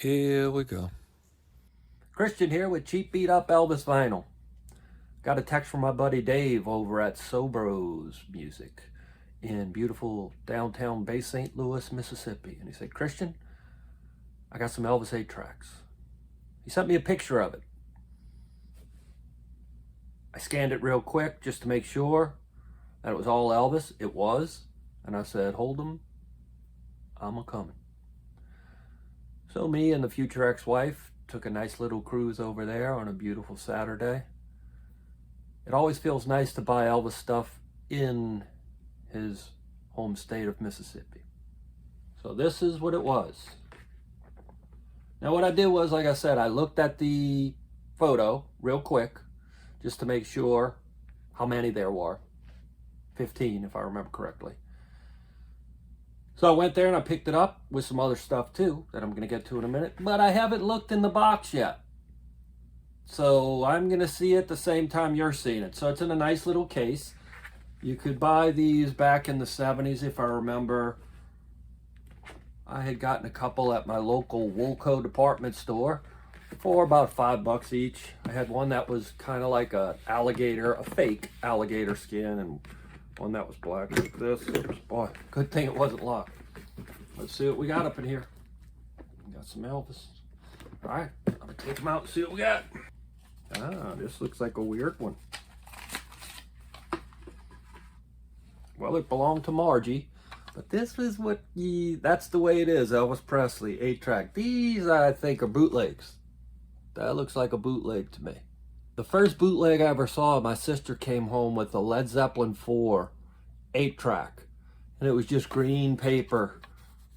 Here we go. Christian here with cheap beat up Elvis vinyl. Got a text from my buddy Dave over at Sobros Music in beautiful downtown Bay St. Louis, Mississippi. And he said, Christian, I got some Elvis 8 tracks. He sent me a picture of it. I scanned it real quick just to make sure that it was all Elvis. It was. And I said, hold 'em, I'm a-comin'. So me and the future ex-wife took a nice little cruise over there on a beautiful Saturday. It always feels nice to buy Elvis stuff in his home state of Mississippi. So this is what it was. Now what I did was, like I said, I looked at the photo real quick just to make sure how many there were. 15 if I remember correctly. So I went there and I picked it up with some other stuff too that I'm going to get to in a minute. But I haven't looked in the box yet. So I'm going to see it the same time you're seeing it. So it's in a nice little case. You could buy these back in the 70s if I remember. I had gotten a couple at my local Woolco department store for about $5 each. I had one that was kind of like a fake alligator skin, and one that was black like this. Boy, good thing it wasn't locked. Let's see what we got up in here. We got some Elvis. All right, I'm gonna take them out and see what we got. Ah, this looks like a weird one. Well, it belonged to Margie, but this is that's the way it is, Elvis Presley, 8-track. These, I think, are bootlegs. That looks like a bootleg to me. The first bootleg I ever saw, my sister came home with a Led Zeppelin 4 8-track. And it was just green paper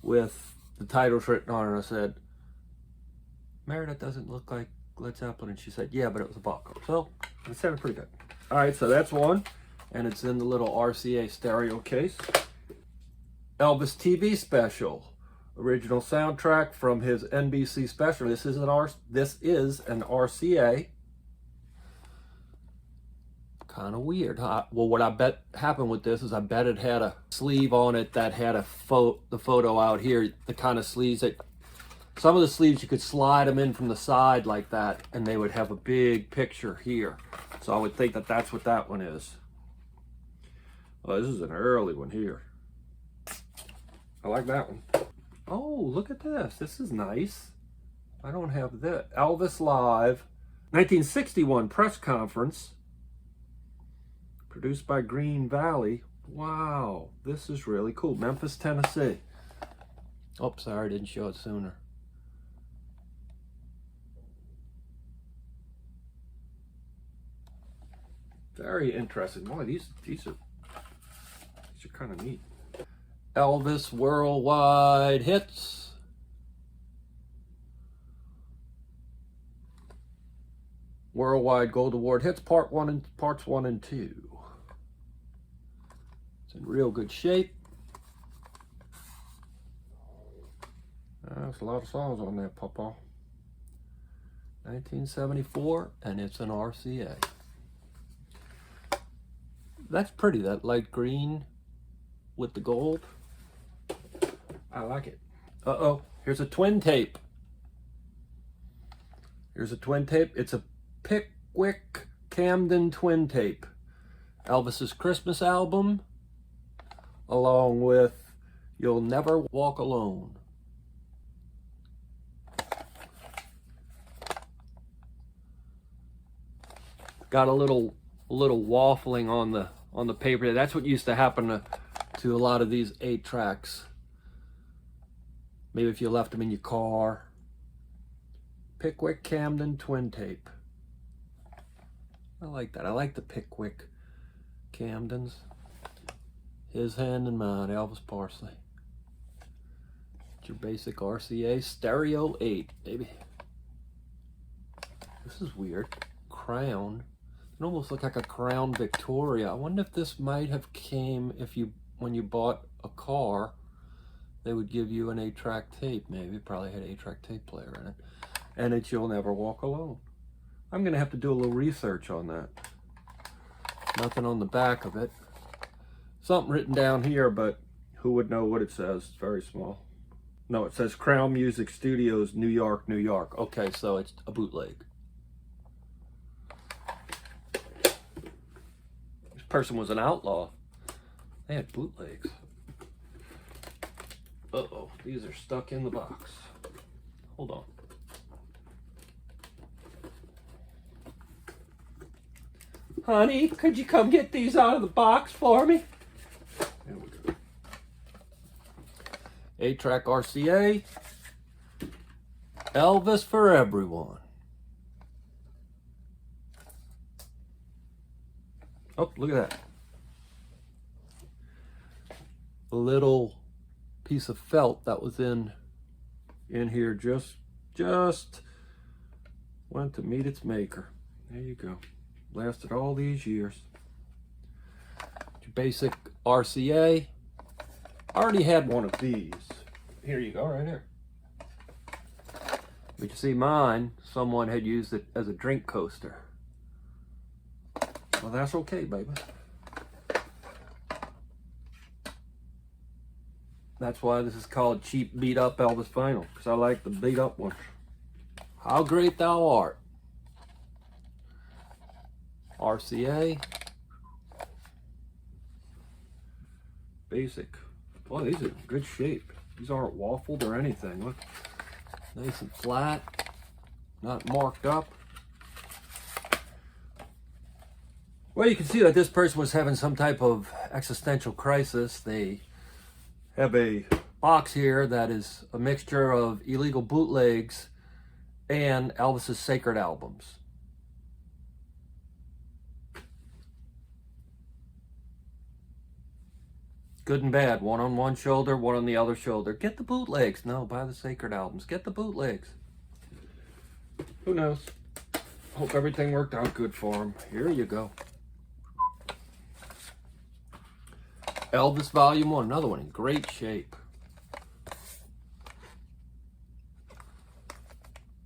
with the titles written on it. I said, Mary, that doesn't look like Led Zeppelin. And she said, yeah, but it was a Bucko. So it sounded pretty good. All right, so that's one. And it's in the little RCA stereo case. Elvis TV special. Original soundtrack from his NBC special. This is an RCA. Kind of weird, huh? Well, what I bet happened with this is I bet it had a sleeve on it that had the photo out here, the kind of sleeves that, some of the sleeves you could slide them in from the side like that, and they would have a big picture here. So I would think that that's what that one is. Well, this is an early one here. I like that one. Oh, look at this. This is nice. I don't have that. Elvis Live, 1961 press conference. Produced by Green Valley. Wow, this is really cool. Memphis, Tennessee. Oh, sorry, I didn't show it sooner. Very interesting. Boy, these are kind of neat. Elvis Worldwide Hits. Worldwide Gold Award Hits, Parts 1 and 2. It's in real good shape. There's a lot of songs on there, Papa. 1974, and it's an RCA. That's pretty, that light green with the gold. I like it. Uh-oh, here's a twin tape. Here's a twin tape. It's a Pickwick Camden twin tape. Elvis's Christmas album, along with You'll Never Walk Alone. Got a little waffling on the paper. That's what used to happen to a lot of these 8 tracks. Maybe if you left them in your car. Pickwick Camden twin tape. I like that. I like the Pickwick Camdens. His Hand in Mine, Elvis Presley. It's your basic RCA stereo 8, baby. This is weird. Crown. It almost looked like a Crown Victoria. I wonder if this might have came when you bought a car, they would give you an 8-track tape. Maybe it probably had an 8-track tape player in it. And it's You'll Never Walk Alone. I'm gonna have to do a little research on that. Nothing on the back of it. Something written down here, but who would know what it says? It's very small. No, it says Crown Music Studios, New York, New York. Okay, so it's a bootleg. This person was an outlaw. They had bootlegs. Uh-oh, these are stuck in the box. Hold on. Honey, could you come get these out of the box for me? There we go. 8-track RCA. Elvis for everyone. Oh, look at that. A little piece of felt that was in here just went to meet its maker. There you go. Lasted all these years. Your basic RCA. I already had one of these. Here you go, right here. But you see mine, someone had used it as a drink coaster. Well, that's okay, baby. That's why this is called cheap beat up Elvis vinyl, because I like the beat up ones. How great thou art. RCA. Basic. Boy, these are in good shape. These aren't waffled or anything. Look, nice and flat, not marked up. Well, you can see that this person was having some type of existential crisis. They have a box here that is a mixture of illegal bootlegs and Elvis's sacred albums. Good and bad. One on one shoulder, one on the other shoulder. Get the bootlegs. No, buy the sacred albums. Get the bootlegs. Who knows? Hope everything worked out good for him. Here you go. Elvis Volume 1. Another one in great shape.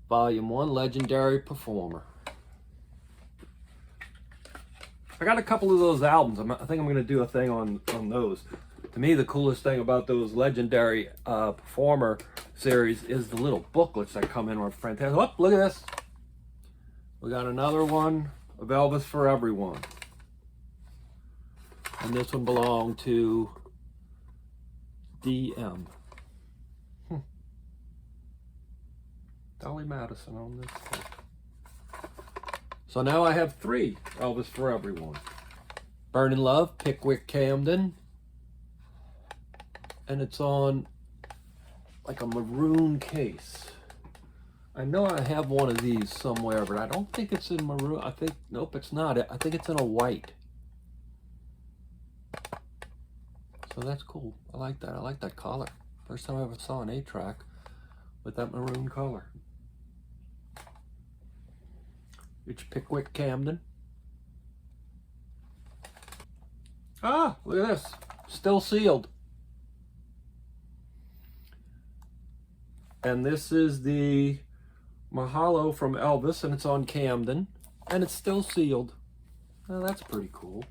Volume 1, Legendary Performer. I got a couple of those albums. I think I'm going to do a thing on those. To me, the coolest thing about those Legendary Performer series is the little booklets that come in with fantastic. Oh, look at this. We got another one of Elvis for Everyone. And this one belonged to DM. Dolly Madison on this tape. So now I have 3 Elvis for Everyone. Burning Love, Pickwick Camden. And it's on like a maroon case. I know I have one of these somewhere, but I don't think it's in maroon. I think, nope, it's not. I think it's in a white. So that's cool. I like that. I like that color. First time I ever saw an 8-track with that maroon color. It's Pickwick Camden. Ah, look at this. Still sealed. And this is the Mahalo from Elvis, and it's on Camden, and it's still sealed. Well, that's pretty cool.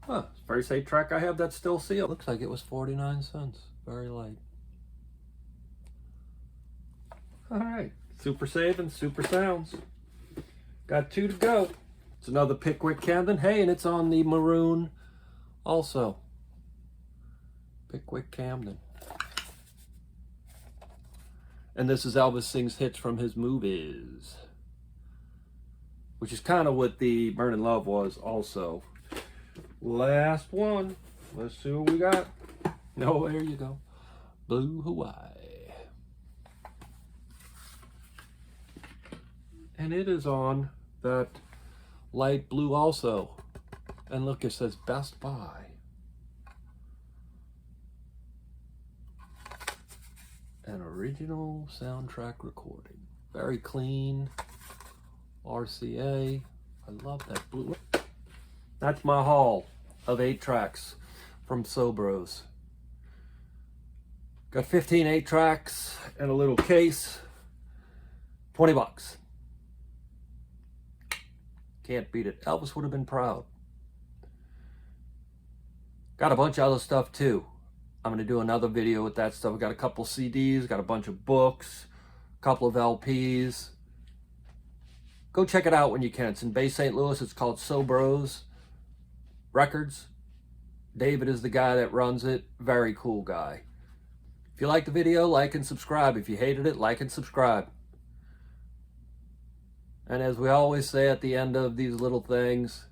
Huh, it's the first 8-track I have that's still sealed. Looks like it was 49 cents. Very light. All right, super saving, super sounds. Got 2 to go. It's another Pickwick Camden. Hey, and it's on the maroon also. Pickwick Camden. And this is Elvis Sings Hits from his movies, which is kind of what the Burning Love was also. Last one. Let's see what we got. Oh, there you go. Blue Hawaii. And it is on that light blue also. And look, it says Best Buy. An original soundtrack recording. Very clean. RCA. I love that blue. That's my haul of 8-tracks from Sobros. Got 15 8-tracks and a little case. $20. Can't beat it. Elvis would have been proud. Got a bunch of other stuff too. I'm going to do another video with that stuff. I got a couple CDs, got a bunch of books, a couple of LPs. Go check it out when you can. It's in Bay St. Louis. It's called Sobros Records. David is the guy that runs it. Very cool guy. If you liked the video, like and subscribe. If you hated it, like and subscribe. And as we always say at the end of these little things,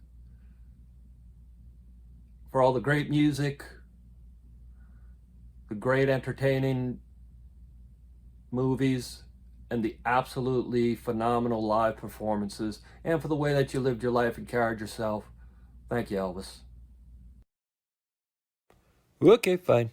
for all the great music, the great entertaining movies, and the absolutely phenomenal live performances, and for the way that you lived your life and carried yourself, thank you, Elvis. Okay, fine.